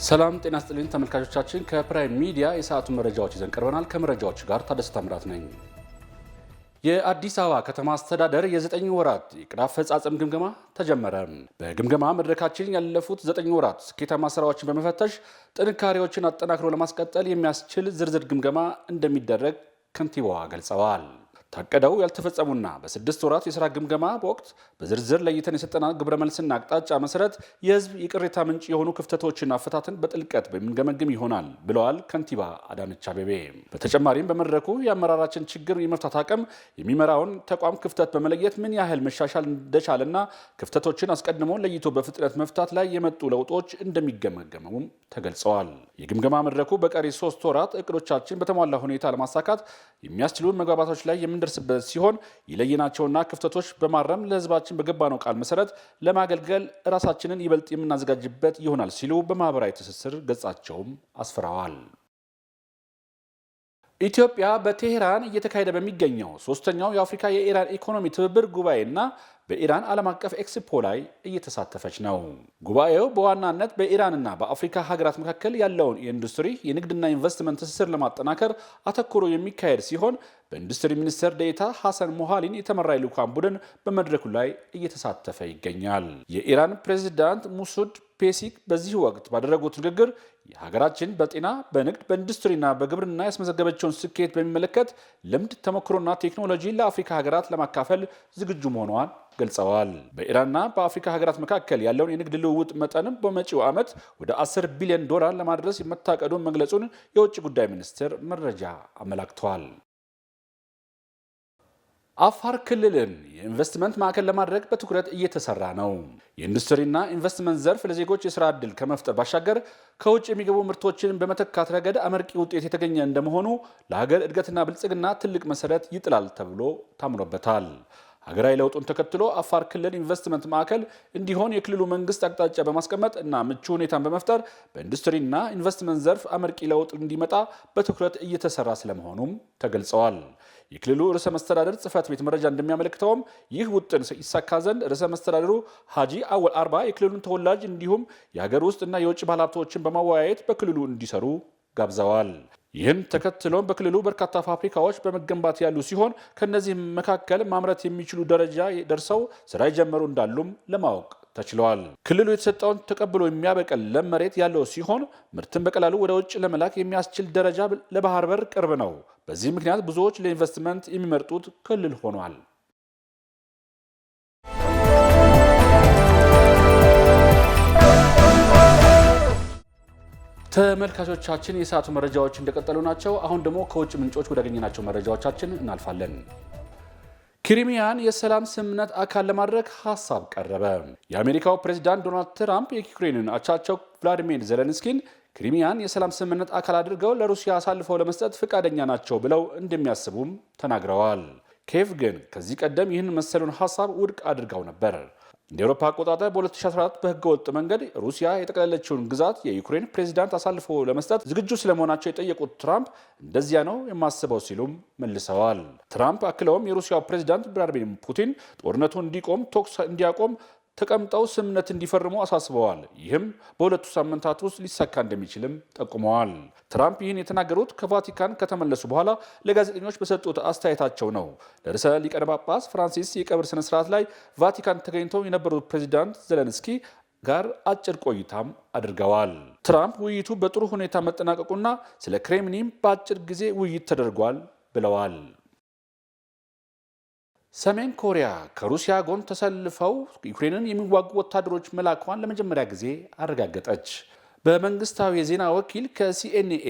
ሰላም ጤና ይስጥልኝ ተመልካቾቻችን ከፕራይም ሚዲያ የሰዓቱን መረጃዎች ይዘን ቀርበናል። ከመረጃዎቹ ጋር ታደሰ ታምራት ነኝ። የአዲስ አበባ ከተማ አስተዳደር የ9 ወራት የዕቅድ አፈጻጸም ግምገማ ተጀመረ። በግምገማ መድረካችን ያለፉት 9 ወራት ስኬታማ ስራዎችን በመፈተሽ ጥንካሬዎችን አጠናክሮ ለማስቀጠል የሚያስችል ዝርዝር ግምገማ እንደሚደረግ ከንቲባዋ ገልጸዋል። ታቀደው ያልተፈጸሙና በ6 ወራት የሥራ ግምገማ ወቅት በዝርዝር ለይተን የሰጠና ግብረ መልስና አቅጣጫ መሰረት የህዝብ የቅሬታ ምንጭ የሆኑ ክፍተቶችና አፈታትን በጥልቀት በሚገመግም ይሆናል ብለዋል ከንቲባ አዳነች አቤቤ። በተጨማሪም በመድረኩ የአመራራችን ችግር የመፍታት አቅም የሚመራውን ተቋም ክፍተት በመለየት ምን ያህል መሻሻል እንደቻለና ክፍተቶችን አስቀድሞ ለይቶ በፍጥነት መፍታት ላይ የመጡ ለውጦች እንደሚገመገሙም ተገልጸዋል። የግምገማ መድረኩ በቀሪ 3 ወራት እቅዶቻችን በተሟላ ሁኔታ ለማሳካት የሚያስችሉ መግባባቶች ላይ የምንደርስበት ሲሆን የለየናቸውና ክፍተቶች በማረም ለህዝባችን በገባነው ቃል መሰረት ለማገልገል ራሳችንን ይበልጥ የምናዘጋጅበት ይሆናል ሲሉ በማህበራዊ ትስስር ገጻቸውም አስፍረዋል። ኢትዮጵያ በቴሄራን እየተካሄደ በሚገኘው 3ኛው የአፍሪካ የኢራን ኢኮኖሚ ትብብር ጉባኤና በኢራን ዓለም አቀፍ ኤክስፖ ላይ እየተሳተፈች ነው። ጉባኤው በዋናነት በኢራንና በአፍሪካ ሀገራት መካከል ያለውን የኢንዱስትሪ የንግድና ኢንቨስትመንት ትስስር ለማጠናከር አተኩሮ የሚካሄድ ሲሆን በኢንዱስትሪ ሚኒስትር ዴኤታ ሐሰን ሞሃሊን የተመራ ልዑካን ቡድን በመድረኩ ላይ እየተሳተፈ ይገኛል። የኢራን ፕሬዝዳንት ሙሱድ ፔሲክ በዚህ ወቅት ባደረጉት ንግግር የሀገራችን በጤና፣ በንግድ፣ በኢንዱስትሪና በግብርና ያስመዘገበችውን ስኬት በሚመለከት ልምድ፣ ተሞክሮና ቴክኖሎጂ ለአፍሪካ ሀገራት ለማካፈል ዝግጁ መሆኗን ገልጸዋል። በኢራንና በአፍሪካ ሀገራት መካከል ያለውን የንግድ ልውውጥ መጠንም በመጪው ዓመት ወደ $10 ቢሊዮን ለማድረስ መታቀዱን መግለጹን የውጭ ጉዳይ ሚኒስቴር መረጃ አመላክቷል። አፋር ክልልን የኢንቨስትመንት ማዕከል ለማድረግ በትኩረት እየተሰራ ነው። የኢንዱስትሪና ኢንቨስትመንት ዘርፍ ለዜጎች የሥራ ዕድል ከመፍጠር ባሻገር ከውጭ የሚገቡ ምርቶችን በመተካት ረገድ አመርቂ ውጤት የተገኘ እንደመሆኑ ለሀገር እድገትና ብልጽግና ትልቅ መሰረት ይጥላል ተብሎ ታምኖበታል። ሀገራዊ ለውጡን ተከትሎ አፋር ክልል ኢንቨስትመንት ማዕከል እንዲሆን የክልሉ መንግስት አቅጣጫ በማስቀመጥ እና ምቹ ሁኔታን በመፍጠር በኢንዱስትሪና ኢንቨስትመንት ዘርፍ አመርቂ ለውጥ እንዲመጣ በትኩረት እየተሰራ ስለመሆኑም ተገልጸዋል። የክልሉ ርዕሰ መስተዳድር ጽህፈት ቤት መረጃ እንደሚያመለክተውም ይህ ውጥን ይሳካ ዘንድ ርዕሰ መስተዳድሩ ሀጂ አወል አርባ የክልሉን ተወላጅ እንዲሁም የሀገር ውስጥና የውጭ ባለሀብቶችን በማወያየት በክልሉ እንዲሰሩ ጋብዘዋል። ይህን ተከትሎም በክልሉ በርካታ ፋብሪካዎች በመገንባት ያሉ ሲሆን ከነዚህ መካከል ማምረት የሚችሉ ደረጃ ደርሰው ስራ የጀመሩ እንዳሉም ለማወቅ ተችሏል። ክልሉ የተሰጠውን ተቀብሎ የሚያበቅል ለም መሬት ያለው ሲሆን ምርትን በቀላሉ ወደ ውጭ ለመላክ የሚያስችል ደረጃ ለባህር በር ቅርብ ነው። በዚህ ምክንያት ብዙዎች ለኢንቨስትመንት የሚመርጡት ክልል ሆኗል። ተመልካቾቻችን የሰዓቱ መረጃዎች እንደቀጠሉ ናቸው። አሁን ደግሞ ከውጭ ምንጮች ወዳገኘናቸው መረጃዎቻችን እናልፋለን። ክሪሚያን የሰላም ስምምነት አካል ለማድረግ ሐሳብ ቀረበ። የአሜሪካው ፕሬዝዳንት ዶናልድ ትራምፕ የዩክሬንን አቻቸው ቭላዲሚር ዜሌንስኪን ክሪሚያን የሰላም ስምምነት አካል አድርገው ለሩሲያ አሳልፈው ለመስጠት ፈቃደኛ ናቸው ብለው እንደሚያስቡም ተናግረዋል። ኬቭ ግን ከዚህ ቀደም ይህን መሰሉን ሐሳብ ውድቅ አድርገው ነበር። እንደ አውሮፓ አቆጣጠር በ2014 በህገወጥ መንገድ ሩሲያ የጠቀለለችውን ግዛት የዩክሬን ፕሬዝዳንት አሳልፎ ለመስጠት ዝግጁ ስለመሆናቸው የጠየቁት ትራምፕ እንደዚያ ነው የማስበው ሲሉም መልሰዋል። ትራምፕ አክለውም የሩሲያው ፕሬዝዳንት ቭላዲሚር ፑቲን ጦርነቱ እንዲቆም፣ ተኩስ እንዲያቆም ተቀምጠው ስምምነት እንዲፈርሙ አሳስበዋል። ይህም በሁለቱ ሳምንታት ውስጥ ሊሳካ እንደሚችልም ጠቁመዋል። ትራምፕ ይህን የተናገሩት ከቫቲካን ከተመለሱ በኋላ ለጋዜጠኞች በሰጡት አስተያየታቸው ነው። ለርዕሰ ሊቃነ ጳጳስ ፍራንሲስ የቀብር ስነስርዓት ላይ ቫቲካን ተገኝተው የነበሩት ፕሬዚዳንት ዜሌንስኪ ጋር አጭር ቆይታም አድርገዋል። ትራምፕ ውይይቱ በጥሩ ሁኔታ መጠናቀቁና ስለ ክሬምሊን በአጭር ጊዜ ውይይት ተደርጓል ብለዋል። ሰሜን ኮሪያ ከሩሲያ ጎን ተሰልፈው ዩክሬንን የሚዋጉ ወታደሮች መላኳን ለመጀመሪያ ጊዜ አረጋገጠች። በመንግስታዊ የዜና ወኪል ከሲኤንኤ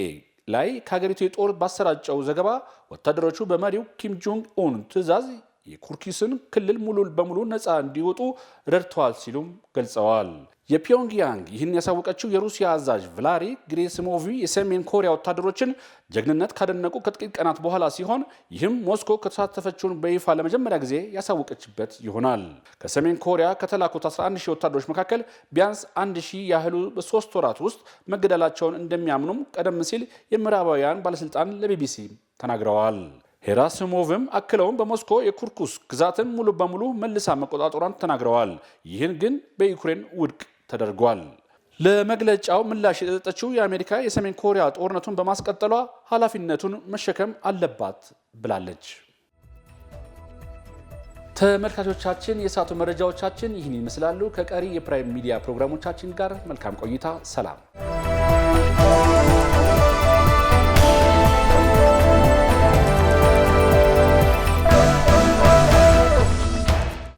ላይ ከሀገሪቱ የጦር ባሰራጨው ዘገባ ወታደሮቹ በመሪው ኪም ጆንግ ኡን ትዕዛዝ የኩርኪስን ክልል ሙሉ በሙሉ ነፃ እንዲወጡ ረድተዋል ሲሉም ገልጸዋል። የፒዮንግያንግ ይህን ያሳወቀችው የሩሲያ አዛዥ ቭላሪ ግሬሲሞቭ የሰሜን ኮሪያ ወታደሮችን ጀግንነት ካደነቁ ከጥቂት ቀናት በኋላ ሲሆን ይህም ሞስኮ ከተሳተፈችውን በይፋ ለመጀመሪያ ጊዜ ያሳወቀችበት ይሆናል። ከሰሜን ኮሪያ ከተላኩት 11,000 ወታደሮች መካከል ቢያንስ 1,000 ያህሉ በ3 ወራት ውስጥ መገደላቸውን እንደሚያምኑም ቀደም ሲል የምዕራባውያን ባለስልጣን ለቢቢሲ ተናግረዋል። ሄራሲሞቭም አክለውም በሞስኮ የኩርኩስ ግዛትን ሙሉ በሙሉ መልሳ መቆጣጠሯን ተናግረዋል። ይህን ግን በዩክሬን ውድቅ ተደርጓል። ለመግለጫው ምላሽ የሰጠችው የአሜሪካ የሰሜን ኮሪያ ጦርነቱን በማስቀጠሏ ኃላፊነቱን መሸከም አለባት ብላለች። ተመልካቾቻችን የሰዓቱ መረጃዎቻችን ይህን ይመስላሉ። ከቀሪ የፕራይም ሚዲያ ፕሮግራሞቻችን ጋር መልካም ቆይታ። ሰላም።